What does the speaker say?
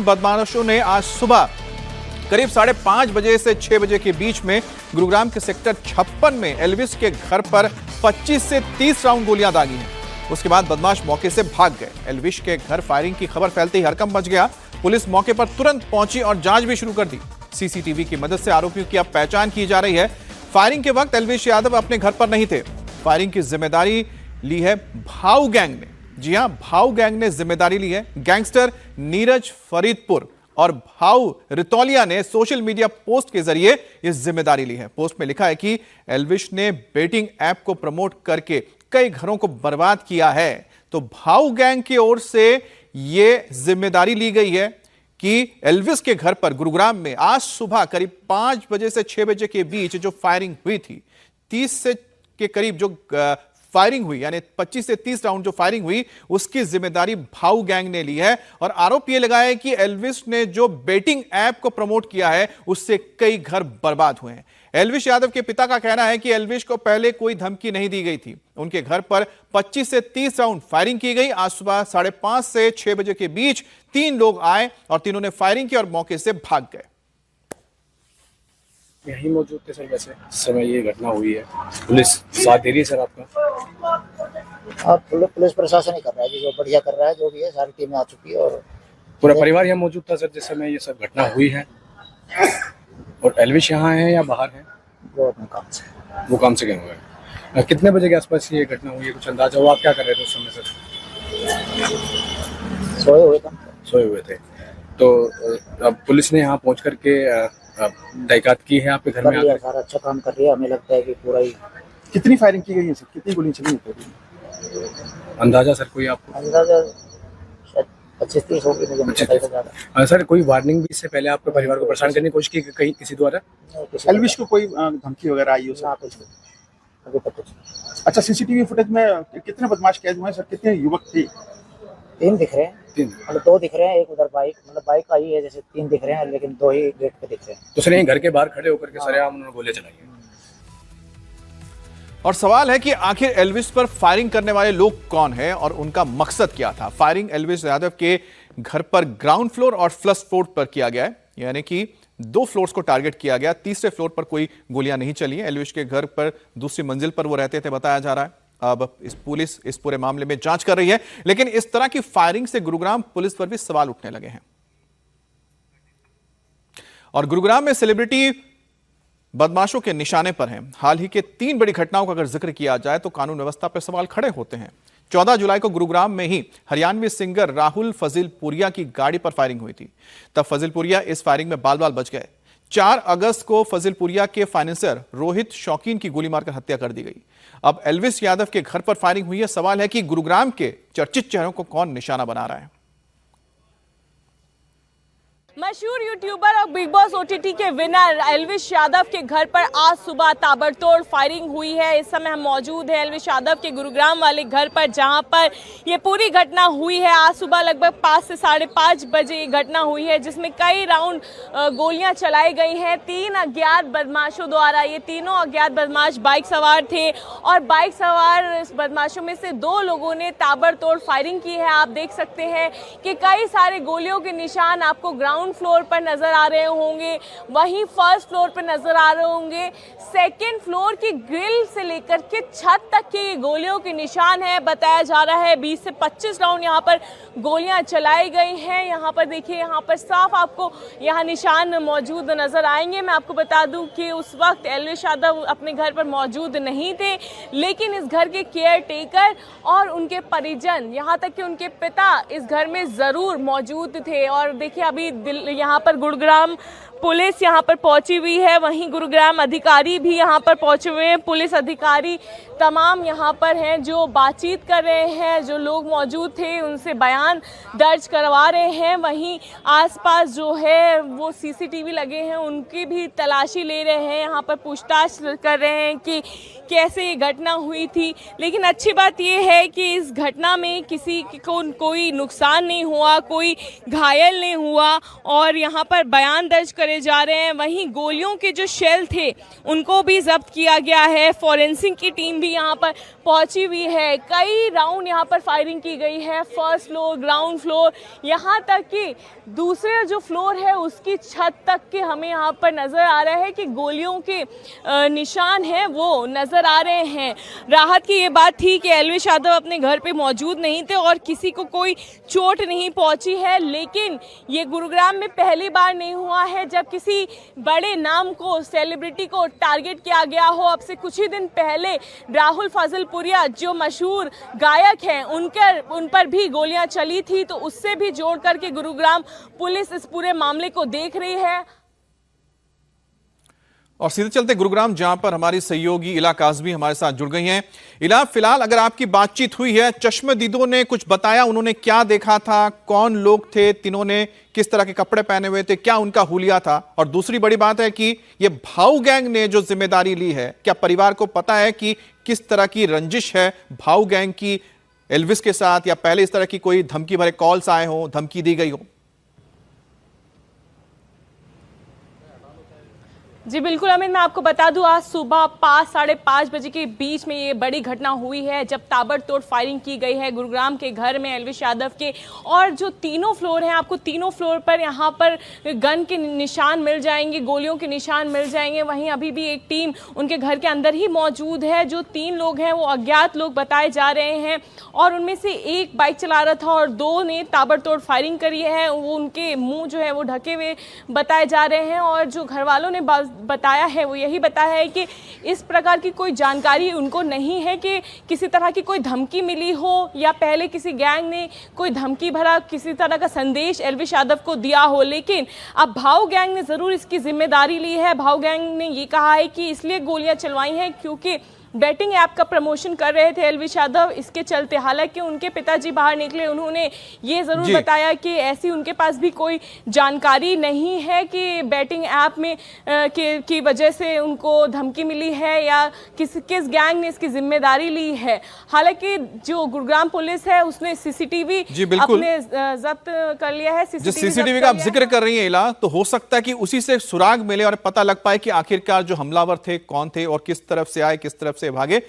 इन बदमाशों ने आज सुबह करीब 5:30 बजे से 6 बजे के बीच में गुरुग्राम के सेक्टर 56 में एल्विस के घर पर 25 से 30 राउंड गोलियां दागी हैं। उसके बाद बदमाश मौके से भाग गए। एल्विस के घर फायरिंग की खबर फैलते ही हड़कंप मच गया। पुलिस मौके पर तुरंत पहुंची और जांच भी शुरू कर दी। सीसीटीवी की मदद से आरोपियों की अब पहचान की जा रही है। फायरिंग के वक्त एल्विस यादव अपने घर पर नहीं थे। फायरिंग की जिम्मेदारी ली है भाऊ गैंग ने। जी हां, भाऊ गैंग ने जिम्मेदारी ली है। गैंगस्टर नीरज फरीदपुर और भाऊ रितौलिया ने सोशल मीडिया पोस्ट के जरिए यह जिम्मेदारी ली है। पोस्ट में लिखा है कि एल्विस ने बेटिंग ऐप को प्रमोट करके कई घरों को बर्बाद किया है। तो भाऊ गैंग की ओर से यह जिम्मेदारी ली गई है कि एल्विस के घर पर गुरुग्राम में आज सुबह करीब 5 बजे से 6 बजे के बीच जो फायरिंग हुई थी, 30 से के करीब जो फायरिंग हुई, यानी 25 से 30 राउंड जो फायरिंग हुई, उसकी जिम्मेदारी भाऊ गैंग ने ली है। और आरोप यह लगाया है कि एल्विस ने जो बेटिंग ऐप को प्रमोट किया है उससे कई घर बर्बाद हुए हैं। एल्विस यादव के पिता का कहना है कि एल्विस को पहले कोई धमकी नहीं दी गई थी। उनके घर पर 25 से 30 राउंड फायरिंग की गई। आज सुबह 5:30 से 6 बजे के बीच 3 लोग आए और तीनों ने फायरिंग की और मौके से भाग गए। यही मौजूद थे सर। वैसे समय ये घटना हुई है, पुलिस साथ दे रही है सर आपका? आप पुलिस प्रशासन ही कर रहा है, जो बढ़िया कर रहा है, जो भी है सारी टीमें आ चुकी है और पूरा परिवार यहाँ मौजूद था सर जिस समय ये सब घटना हुई है। और एल्विस यहाँ है या बाहर है? वो अपने काम से, वो काम से गए हुए हैं। कितने बजे के आसपास ये घटना हुई है, कुछ अंदाजा हो? आप क्या कर रहे थे उस समय सर? सोए हुए थे। तो अब पुलिस ने यहाँ पहुँच करके तहकीकात की है आपके घर में आकर? सारा अच्छा काम कर रही है। हमें लगता है कि पूरा ही। कितनी फायरिंग की गई है सर? कितनी गोलियां चली हैं? अंदाजा सर कोई आपको? अंदाजा 25-30 होगी, मुझे नहीं पता ज्यादा। सर कोई वार्निंग भी इससे पहले आपके परिवार को परेशान करने की कोशिश की कहीं किसी द्वारा? एल्विस को कोई धमकी वगैरह आई हो सर? अभी तक कुछ। अच्छा, सीसीटीवी फुटेज में कितने बदमाश कैद हुए हैं सर? कितने युवक थे? 3 दिख रहे हैं। 3 मतलब 2 दिख रहे हैं, एक उधर बाइक, मतलब बाइक आई है, जैसे 3 दिख रहे हैं, लेकिन 2 ही गेट पे दिख रहे हैं। तो सर यहीं घर के बाहर खड़े होकर के सरेआम उन्होंने गोलियां चलाई हैं। और सवाल है कि आखिर एल्विस पर फायरिंग करने वाले लोग कौन है और उनका मकसद क्या था। फायरिंग एल्विस यादव के घर पर ग्राउंड फ्लोर और फर्स्ट फ्लोर पर किया गया है, यानी कि 2 फ्लोर्स को टारगेट किया गया। तीसरे फ्लोर पर कोई गोलियां नहीं चली हैं। एल्विस के घर पर दूसरी मंजिल पर वो रहते थे, बताया जा रहा है। अब पुलिस इस पूरे मामले में जांच कर रही है, लेकिन इस तरह की फायरिंग से गुरुग्राम पुलिस पर भी सवाल उठने लगे हैं। और गुरुग्राम में सेलिब्रिटी बदमाशों के निशाने पर हैं। हाल ही के 3 बड़ी घटनाओं का अगर जिक्र किया जाए तो कानून व्यवस्था पर सवाल खड़े होते हैं। 14 जुलाई को गुरुग्राम में ही हरियाणवी सिंगर राहुल फजीलपुरिया की गाड़ी पर फायरिंग हुई थी। तब फजीलपुरिया इस फायरिंग में बाल बाल बच गए। 4 अगस्त को फजीलपुरिया के फाइनेंसर रोहित शौकीन की गोली मारकर हत्या कर दी गई। अब एल्विस यादव के घर पर फायरिंग हुई है। सवाल है कि गुरुग्राम के चर्चित चेहरों को कौन निशाना बना रहा है। मशहूर यूट्यूबर और बिग बॉस ओटीटी के विनर एल्विस यादव के घर पर आज सुबह ताबड़तोड़ फायरिंग हुई है। इस समय हम मौजूद हैं एल्विस यादव के गुरुग्राम वाले घर पर, जहां पर ये पूरी घटना हुई है। आज सुबह लगभग 5 से 5:30 बजे ये घटना हुई है, जिसमें कई राउंड गोलियां चलाई गई हैं 3 अज्ञात बदमाशों द्वारा। ये तीनों अज्ञात बदमाश बाइक सवार थे और बाइक सवार इस बदमाशों में से 2 लोगों ने ताबड़तोड़ फायरिंग की है। आप देख सकते हैं कि कई सारे गोलियों के निशान आपको ग्राउंड फ्लोर पर नजर आ रहे होंगे, वहीं फर्स्ट फ्लोर पर नजर आ रहे होंगे। सेकंड फ्लोर की ग्रिल से लेकर के छत तक के ये गोलियों के निशान है। बताया जा रहा है 20 से 25 राउंड यहाँ पर गोलियां चलाई गई हैं। यहाँ पर देखिए, यहाँ पर साफ आपको यहाँ निशान मौजूद नजर आएंगे। मैं आपको बता दूं कि उस वक्त एल्विस यादव अपने घर पर मौजूद नहीं थे, लेकिन इस घर के केयर टेकर और उनके परिजन, यहाँ तक कि उनके पिता इस घर में जरूर मौजूद थे। और देखिए अभी यहाँ पर गुरुग्राम पुलिस यहाँ पर पहुंची हुई है, वहीं गुरुग्राम अधिकारी भी यहाँ पर पहुंचे हुए हैं। पुलिस अधिकारी तमाम यहाँ पर हैं जो बातचीत कर रहे हैं। जो लोग मौजूद थे उनसे बयान दर्ज करवा रहे हैं। वहीं आसपास जो है वो सीसीटीवी लगे हैं, उनकी भी तलाशी ले रहे हैं। यहाँ पर पूछताछ कर रहे हैं कि कैसे ये घटना हुई थी। लेकिन अच्छी बात ये है कि इस घटना में किसी को कोई नुकसान नहीं हुआ, कोई घायल नहीं हुआ और यहाँ पर बयान दर्ज करे जा रहे हैं। वहीं गोलियों के जो शेल थे उनको भी जब्त किया गया है। फॉरेंसिक की टीम भी यहाँ पर पहुंची हुई है। कई राउंड यहाँ पर फायरिंग की गई है, फर्स्ट फ्लोर, ग्राउंड फ्लोर, यहाँ तक कि दूसरे जो फ्लोर है उसकी छत तक के हमें यहाँ पर नज़र आ रहा है कि गोलियों के निशान हैं वो नज़र आ रहे हैं। राहत की ये बात थी कि एल्विश यादव अपने घर पे मौजूद नहीं थे और किसी को कोई चोट नहीं पहुंची है, लेकिन ये गुरुग्राम में पहली बार नहीं हुआ है जब किसी बड़े नाम को, सेलिब्रिटी को टारगेट किया गया हो। अब से कुछ ही दिन पहले राहुल फजलपुरिया जो मशहूर गायक हैं उन पर भी गोलियां चली थी, तो उससे भी जोड़ करके गुरुग्राम पुलिस इस पूरे मामले को देख रही है। और सीधे चलते गुरुग्राम, जहां पर हमारी सहयोगी इला काज़मी हमारे साथ जुड़ गई हैं। इला, फिलहाल अगर आपकी बातचीत हुई है, चश्मदीदों ने कुछ बताया, उन्होंने क्या देखा था, कौन लोग थे, तीनों ने किस तरह के कपड़े पहने हुए थे, क्या उनका हुलिया था? और दूसरी बड़ी बात है कि ये भाऊ गैंग ने जो जिम्मेदारी ली है, क्या परिवार को पता है कि किस तरह की रंजिश है भाऊ गैंग की एल्विस के साथ, या पहले इस तरह की कोई धमकी भरे कॉल्स आए हो, धमकी दी गई हो? जी बिल्कुल अमित, मैं आपको बता दूं आज सुबह 5 साढ़े 5 बजे के बीच में ये बड़ी घटना हुई है जब ताबड़तोड़ फायरिंग की गई है गुरुग्राम के घर में एल्विश यादव के। और जो तीनों फ्लोर हैं, आपको तीनों फ्लोर पर यहाँ पर गन के निशान मिल जाएंगे, गोलियों के निशान मिल जाएंगे। वहीं अभी भी एक टीम उनके घर के अंदर ही मौजूद है। जो 3 लोग हैं वो अज्ञात लोग बताए जा रहे हैं और उनमें से एक बाइक चला रहा था और 2 ने ताबड़तोड़ फायरिंग करी है। वो उनके मुँह जो है वो ढके हुए बताए जा रहे हैं और जो घर वालों ने बताया है वो यही बताया है कि इस प्रकार की कोई जानकारी उनको नहीं है कि किसी तरह की कोई धमकी मिली हो या पहले किसी गैंग ने कोई धमकी भरा किसी तरह का संदेश एल्विश यादव को दिया हो। लेकिन अब भाऊ गैंग ने ज़रूर इसकी जिम्मेदारी ली है। भाऊ गैंग ने ये कहा है कि इसलिए गोलियां चलवाई हैं क्योंकि बैटिंग ऐप का प्रमोशन कर रहे थे एल्विश यादव, इसके चलते। हालांकि उनके पिताजी बाहर निकले, उन्होंने ये ज़रूर बताया कि ऐसी उनके पास भी कोई जानकारी नहीं है कि बैटिंग ऐप में की वजह से उनको धमकी मिली है या किस गैंग ने इसकी जिम्मेदारी ली है। हालांकि जो गुरुग्राम पुलिस है उसने सीसीटीवी अपने जब्त कर लिया है। सीसीटीवी का आप जिक्र कर रही है इला, तो हो सकता है कि उसी से सुराग मिले और पता लग पाए कि आखिरकार जो हमलावर थे कौन थे और किस तरफ से आए, किस तरफ से भागे।